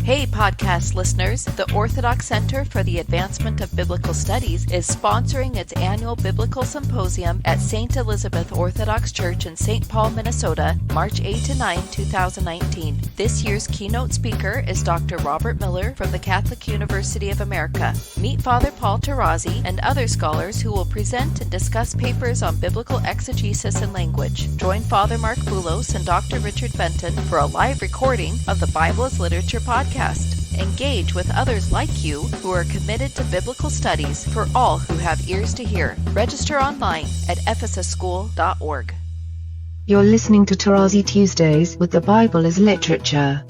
Hey podcast listeners, the Orthodox Center for the Advancement of Biblical Studies is sponsoring its annual Biblical Symposium at St. Elizabeth Orthodox Church in St. Paul, Minnesota, March 8 to 9, 2019. This year's keynote speaker is Dr. Robert Miller from the Catholic University of America. Meet Father Paul Tarazzi and other scholars who will present and discuss papers on biblical exegesis and language. Join Father Mark Boulos and Dr. Richard Benton for a live recording of the Bible as Literature podcast. Engage with others like you who are committed to biblical studies for all who have ears to hear. Register online at ephesusschool.org. You're listening to Tarazzi Tuesdays with the Bible as Literature.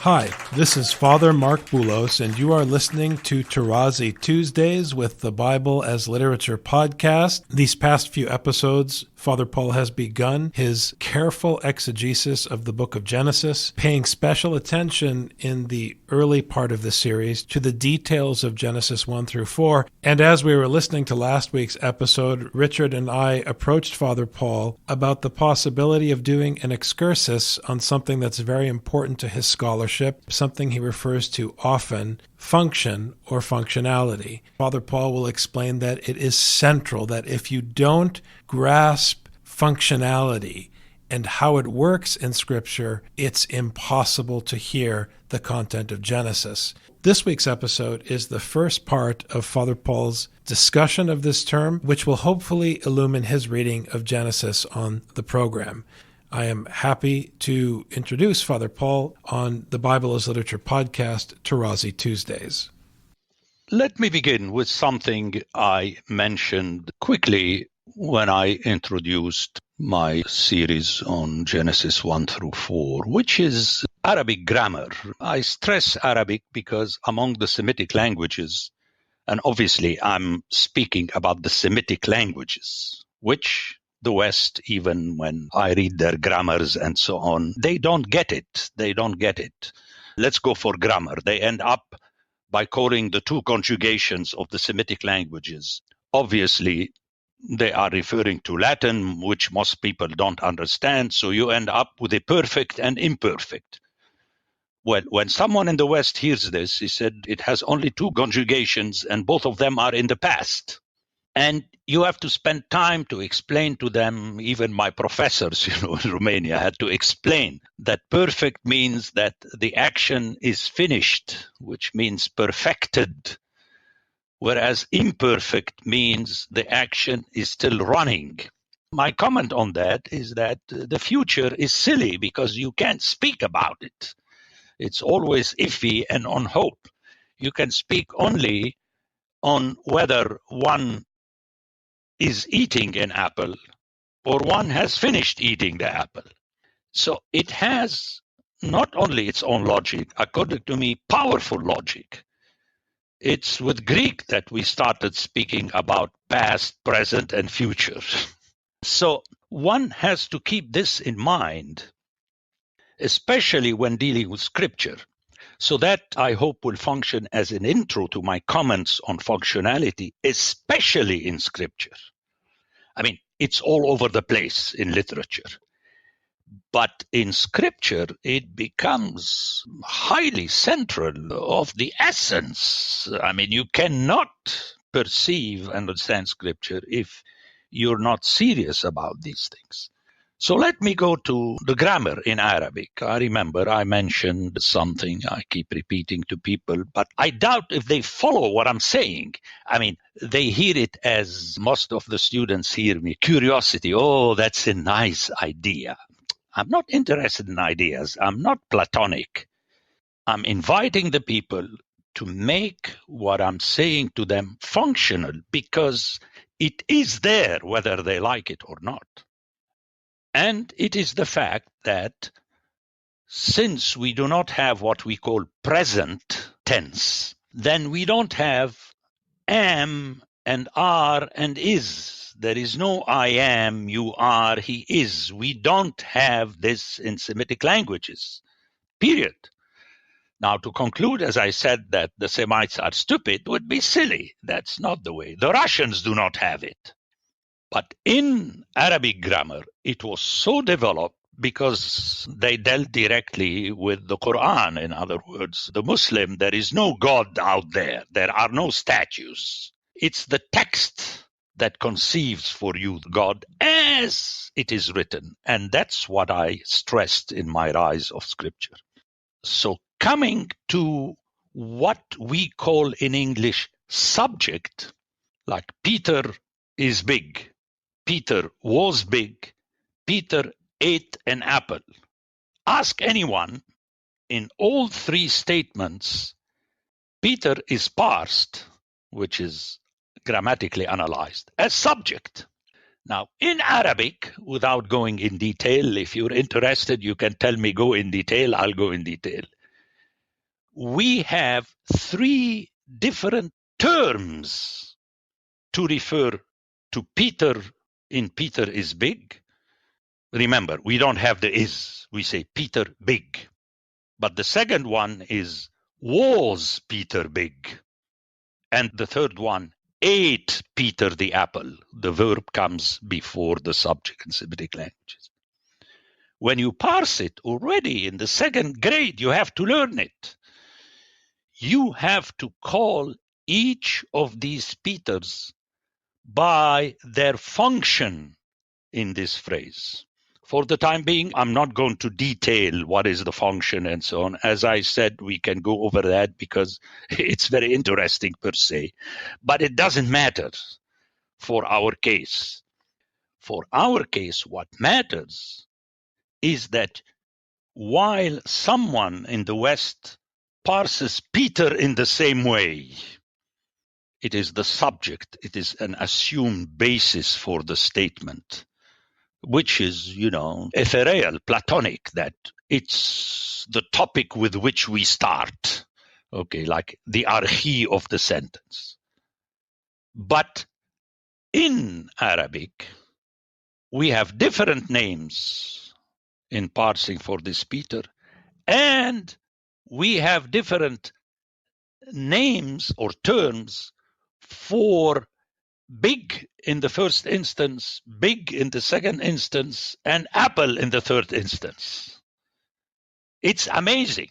Hi, this is Father Mark Boulos, and you are listening to Tarazzi Tuesdays with the Bible as Literature podcast. These past few episodes, Father Paul has begun his careful exegesis of the book of Genesis, paying special attention in the early part of the series to the details of Genesis 1 through 4. And as we were listening to last week's episode, Richard and I approached Father Paul about the possibility of doing an excursus on something that's very important to his scholarship, something he refers to often, function or functionality. Father Paul will explain that it is central, that if you don't grasp functionality and how it works in Scripture, it's impossible to hear the content of Genesis. This week's episode is the first part of Father Paul's discussion of this term, which will hopefully illumine his reading of Genesis on the program. I am happy to introduce Father Paul on the Bible as Literature podcast, Tarazzi Tuesdays. Let me begin with something I mentioned quickly when I introduced my series on Genesis 1 through 4, which is Arabic grammar. I stress Arabic because among the Semitic languages, and obviously I'm speaking about the Semitic languages, which the West, even when I read their grammars and so on, they don't get it. They don't get it. Let's go for grammar. They end up by calling the two conjugations of the Semitic languages. Obviously, they are referring to Latin, which most people don't understand, so you end up with a perfect and imperfect. Well, when someone in the West hears this, he said it has only two conjugations and both of them are in the past. And you have to spend time to explain to them, even my professors, in Romania had to explain that perfect means that the action is finished, which means perfected, whereas imperfect means the action is still running. My comment on that is that the future is silly because you can't speak about it. It's always iffy and on hope. You can speak only on whether one is eating an apple or one has finished eating the apple. So it has not only its own logic, according to me, powerful logic. It's with Greek that we started speaking about past, present, and future. So one has to keep this in mind, especially when dealing with Scripture. So that, I hope, will function as an intro to my comments on functionality, especially in Scripture. I mean, it's all over the place in literature. But in Scripture, it becomes highly central of the essence. I mean, you cannot perceive and understand Scripture if you're not serious about these things. So let me go to the grammar in Arabic. I remember I mentioned something I keep repeating to people, but I doubt if they follow what I'm saying. I mean, they hear it as most of the students hear me, curiosity. Oh, that's a nice idea. I'm not interested in ideas. I'm not Platonic. I'm inviting the people to make what I'm saying to them functional because it is there whether they like it or not. And it is the fact that since we do not have what we call present tense, then we don't have am and are and is. There is no I am, you are, he is. We don't have this in Semitic languages, period. Now, to conclude, as I said, that the Semites are stupid would be silly. That's not the way. The Russians do not have it. But in Arabic grammar, it was so developed because they dealt directly with the Quran. In other words, the Muslim, there is no God out there. There are no statues. It's the text that conceives for you God as it is written. And that's what I stressed in my Rise of Scripture. So coming to what we call in English subject, like Peter is big, Peter was big, Peter ate an apple. Ask anyone in all three statements, Peter is parsed, which is grammatically analyzed, as subject. Now, in Arabic, without going in detail, if you're interested, you can tell me go in detail, I'll go in detail. We have three different terms to refer to Peter in Peter is big. Remember, we don't have the is. We say Peter big. But the second one is was Peter big. And the third one, ate Peter the apple. The verb comes before the subject in Semitic languages. When you parse it already in the second grade, you have to learn it. You have to call each of these Peters by their function in this phrase. For the time being, I'm not going to detail what is the function and so on. As I said, we can go over that because it's very interesting per se. But it doesn't matter for our case. For our case, what matters is that while someone in the West parses Peter in the same way, it is the subject, it is an assumed basis for the statement, which is, ethereal, platonic, that it's the topic with which we start, okay, like the archi of the sentence. But in Arabic, we have different names in parsing for this Peter, and we have different names or terms for big in the first instance, big in the second instance, and apple in the third instance. It's amazing.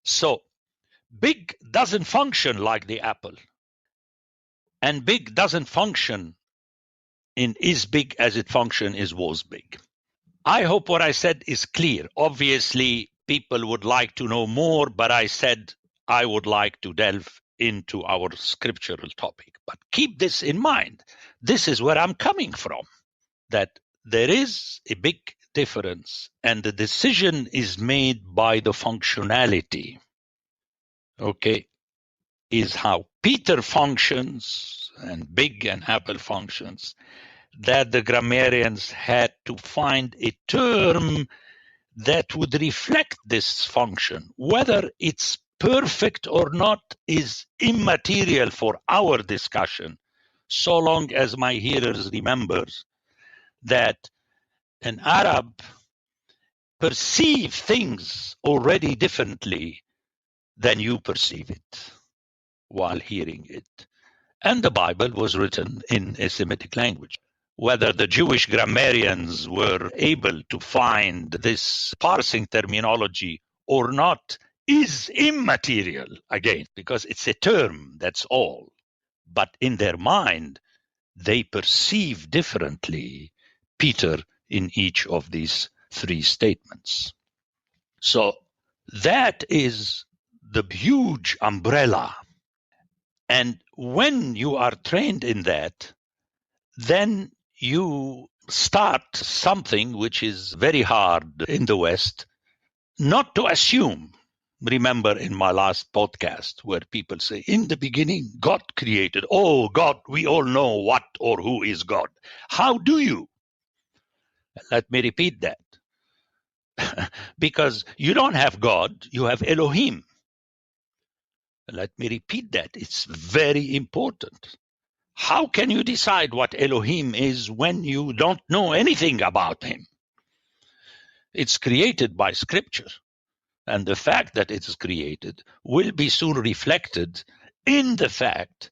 So big doesn't function like the apple, and big doesn't function in is big as it functioned is was big. I hope what I said is clear. Obviously, people would like to know more, but I said I would like to delve into our scriptural topic. But keep this in mind. This is where I'm coming from, that there is a big difference, and the decision is made by the functionality. Okay, is how Peter functions and big and apple functions, that the grammarians had to find a term that would reflect this function. Whether it's perfect or not is immaterial for our discussion, so long as my hearers remember that an Arab perceives things already differently than you perceive it while hearing it. And the Bible was written in a Semitic language. Whether the Jewish grammarians were able to find this parsing terminology or not is immaterial, again, because it's a term, that's all. But in their mind, they perceive differently Peter in each of these three statements. So that is the huge umbrella. And when you are trained in that, then you start something which is very hard in the West, not to assume. Remember in my last podcast where people say, in the beginning, God created. Oh, God, we all know what or who is God. How do you? Let me repeat that. Because you don't have God, you have Elohim. Let me repeat that. It's very important. How can you decide what Elohim is when you don't know anything about him? It's created by Scripture. and the fact that it is created will be soon reflected in the fact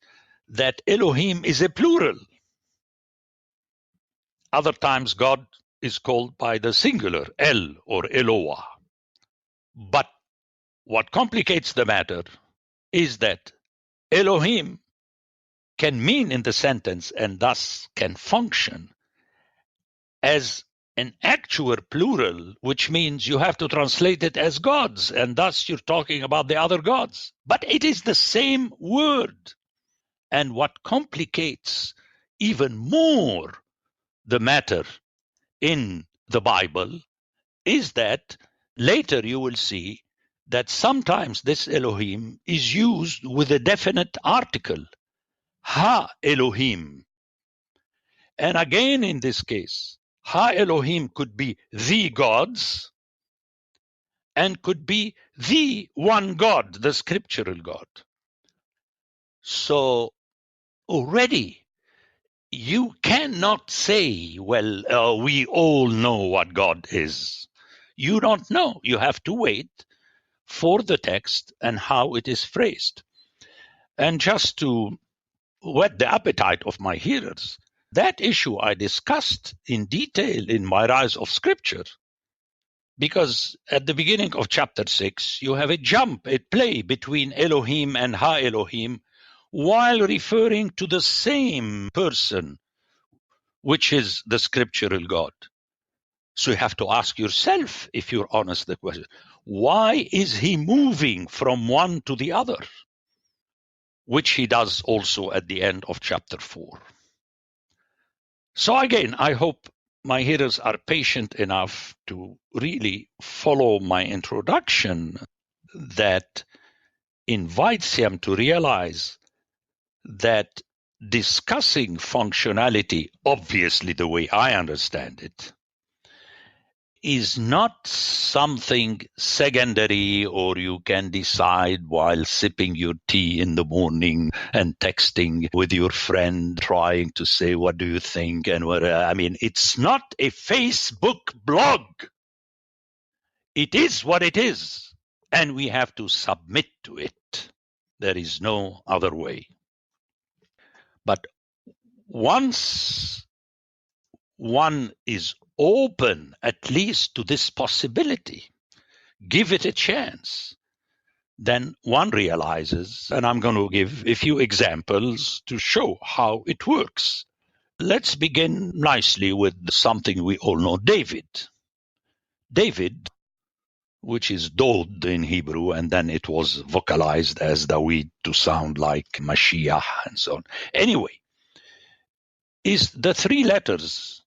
that Elohim is a plural. Other times God is called by the singular, El or Eloah. But what complicates the matter is that Elohim can mean in the sentence and thus can function as an actual plural, which means you have to translate it as gods, and thus you're talking about the other gods. But it is the same word. And what complicates even more the matter in the Bible is that later you will see that sometimes this Elohim is used with a definite article, Ha Elohim. And again in this case, Ha Elohim could be the gods and could be the one God, the scriptural God. So already you cannot say, well, we all know what God is. You don't know. You have to wait for the text and how it is phrased. And just to whet the appetite of my hearers, that issue I discussed in detail in my Rise of Scripture, because at the beginning of chapter 6, you have a jump, a play between Elohim and Ha Elohim, while referring to the same person, which is the scriptural God. So you have to ask yourself, if you're honest, the question, why is he moving from one to the other? Which he does also at the end of chapter 4. So again, I hope my hearers are patient enough to really follow my introduction that invites them to realize that discussing functionality, obviously the way I understand it, is not something secondary, or you can decide while sipping your tea in the morning and texting with your friend, trying to say, what do you think? And what, it's not a Facebook blog. It is what it is, and we have to submit to it. There is no other way. But once one is open at least to this possibility, give it a chance, then one realizes, and I'm going to give a few examples to show how it works. Let's begin nicely with something we all know, David. David, which is Dod in Hebrew, and then it was vocalized as Dawid to sound like Mashiach and so on. Anyway, is the three letters,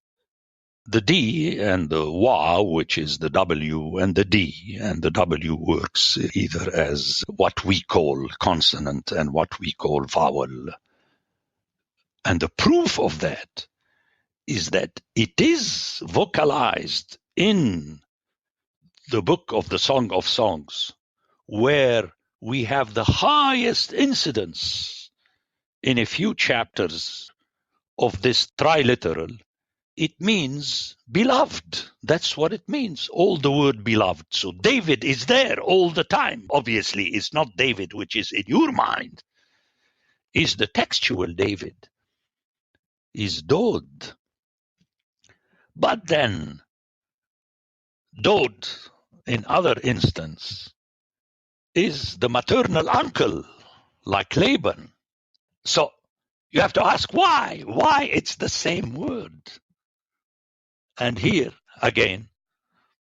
the D and the Wa, which is the W, and the D, and the W works either as what we call consonant and what we call vowel. And the proof of that is that it is vocalized in the book of the Song of Songs, where we have the highest incidence in a few chapters of this triliteral. It means beloved. That's what it means, all the word beloved. So David is there all the time. Obviously, it's not David which is in your mind. It's the textual David. Is Dod. But then, Dod, in other instance, is the maternal uncle, like Laban. So you have to ask why. Why it's the same word. And here, again,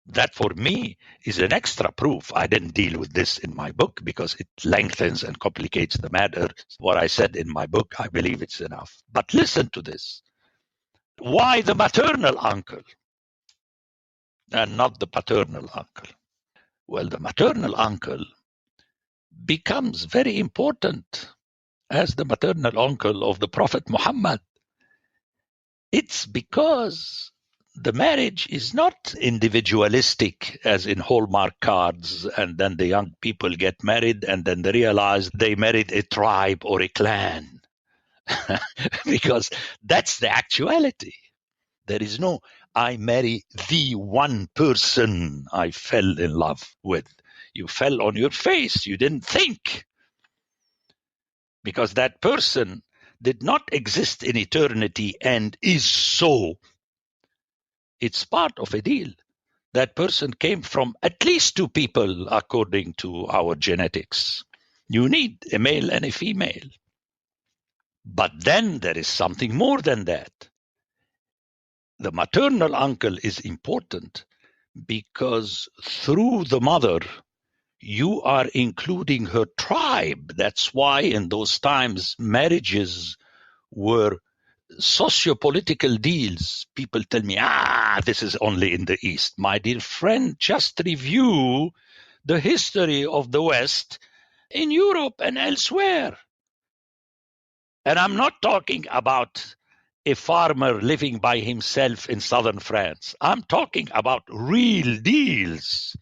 that for me is an extra proof. I didn't deal with this in my book because it lengthens and complicates the matter. What I said in my book, I believe it's enough. But listen to this. Why the maternal uncle and not the paternal uncle? Well, the maternal uncle becomes very important as the maternal uncle of the Prophet Muhammad. It's because the marriage is not individualistic as in Hallmark cards, and then the young people get married and then they realize they married a tribe or a clan. Because that's the actuality. There is no, I marry the one person I fell in love with. You fell on your face. You didn't think. Because that person did not exist in eternity and is so. It's part of a deal. That person came from at least two people according to our genetics. You need a male and a female. But then there is something more than that. The maternal uncle is important because through the mother, you are including her tribe. That's why in those times, marriages were socio-political deals. People tell me, this is only in the East. My dear friend, just review the history of the West in Europe and elsewhere. And I'm not talking about a farmer living by himself in southern France. I'm talking about real deals,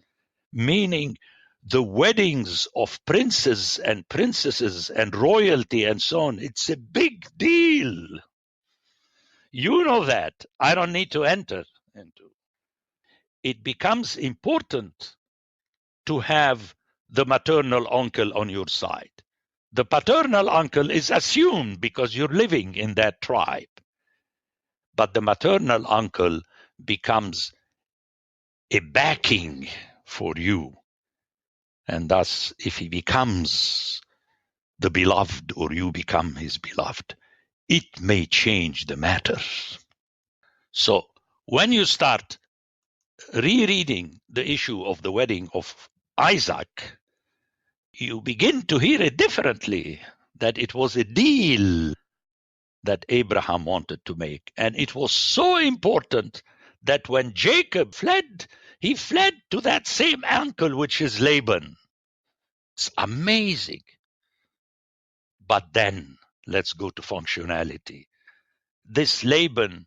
meaning the weddings of princes and princesses and royalty and so on. It's a big deal. You know that. I don't need to enter into. It becomes important to have the maternal uncle on your side. The paternal uncle is assumed because you're living in that tribe. But the maternal uncle becomes a backing for you. And thus, if he becomes the beloved or you become his beloved, it may change the matter. So when you start rereading the issue of the wedding of Isaac, you begin to hear it differently, that it was a deal that Abraham wanted to make. And it was so important that when Jacob fled, he fled to that same uncle, which is Laban. It's amazing. But then, let's go to functionality. This Laban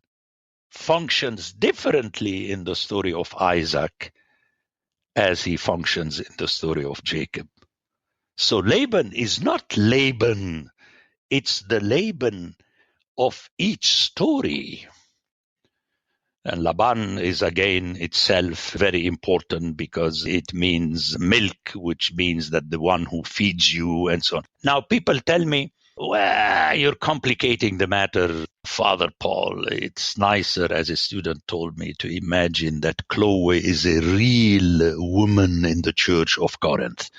functions differently in the story of Isaac as he functions in the story of Jacob. So Laban is not Laban. It's the Laban of each story. And Laban is again itself very important because it means milk, which means that the one who feeds you and so on. Now people tell me, well, you're complicating the matter, Father Paul. It's nicer, as a student told me, to imagine that Chloe is a real woman in the church of Corinth.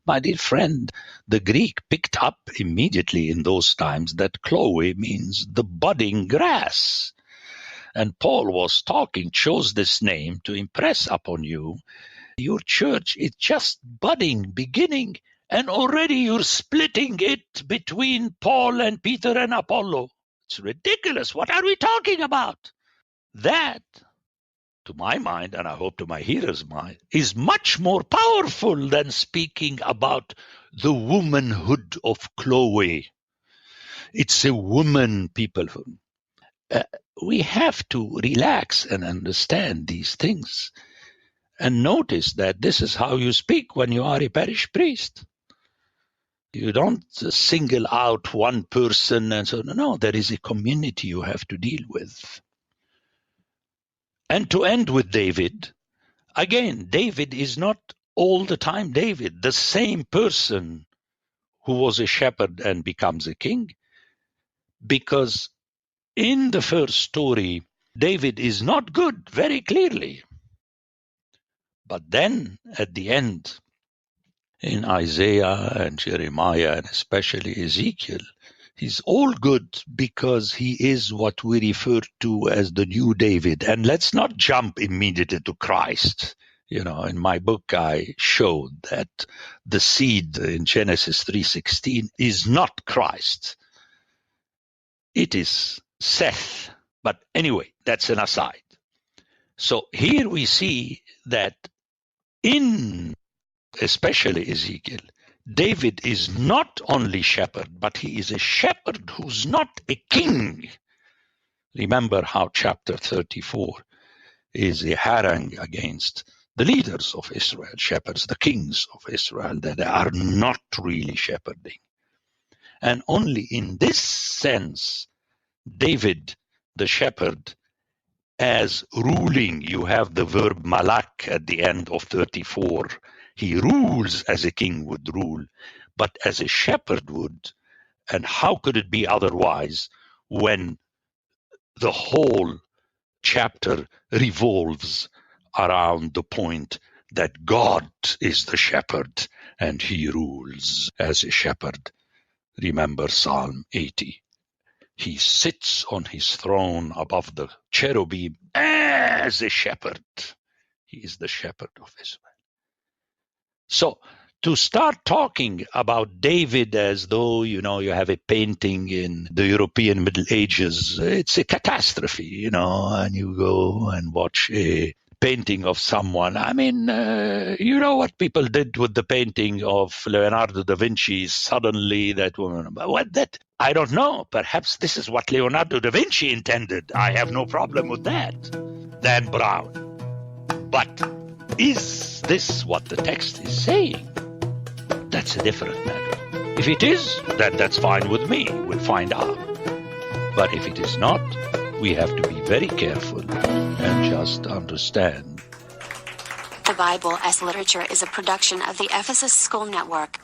My dear friend, the Greek picked up immediately in those times that Chloe means the budding grass. And Paul was talking, chose this name to impress upon you. Your church is just budding, beginning, and already you're splitting it between Paul and Peter and Apollo. It's ridiculous. What are we talking about? That, to my mind, and I hope to my hearers' mind, is much more powerful than speaking about the womanhood of Chloe. It's a woman, people. We have to relax and understand these things and notice that this is how you speak when you are a parish priest. You don't single out one person and so on. No, there is a community you have to deal with. And to end with David, again, David is not all the time David, the same person who was a shepherd and becomes a king, because in the first story, David is not good, very clearly. But then, at the end, in Isaiah and Jeremiah, and especially Ezekiel, he's all good because he is what we refer to as the new David. And let's not jump immediately to Christ. You know, in my book, I showed that the seed in Genesis 3:16 is not Christ. It is Seth. But anyway, that's an aside. So here we see that in especially Ezekiel, David is not only shepherd, but he is a shepherd who's not a king. Remember how chapter 34 is a harangue against the leaders of Israel, shepherds, the kings of Israel, that they are not really shepherding. And only in this sense, David, the shepherd, as ruling, you have the verb malak at the end of 34, He rules as a king would rule, but as a shepherd would. And how could it be otherwise when the whole chapter revolves around the point that God is the shepherd and he rules as a shepherd? Remember Psalm 80. He sits on his throne above the cherubim as a shepherd. He is the shepherd of Israel. So to start talking about David as though, you have a painting in the European Middle Ages, it's a catastrophe, and you go and watch a painting of someone. I mean, you know what people did with the painting of Leonardo da Vinci, suddenly that woman, I don't know. Perhaps this is what Leonardo da Vinci intended. I have no problem with that. Dan Brown. But is this what the text is saying? That's a different matter. If it is, then that's fine with me. We'll find out. But if it is not, we have to be very careful and just understand. The Bible as Literature is a production of the Ephesus School Network.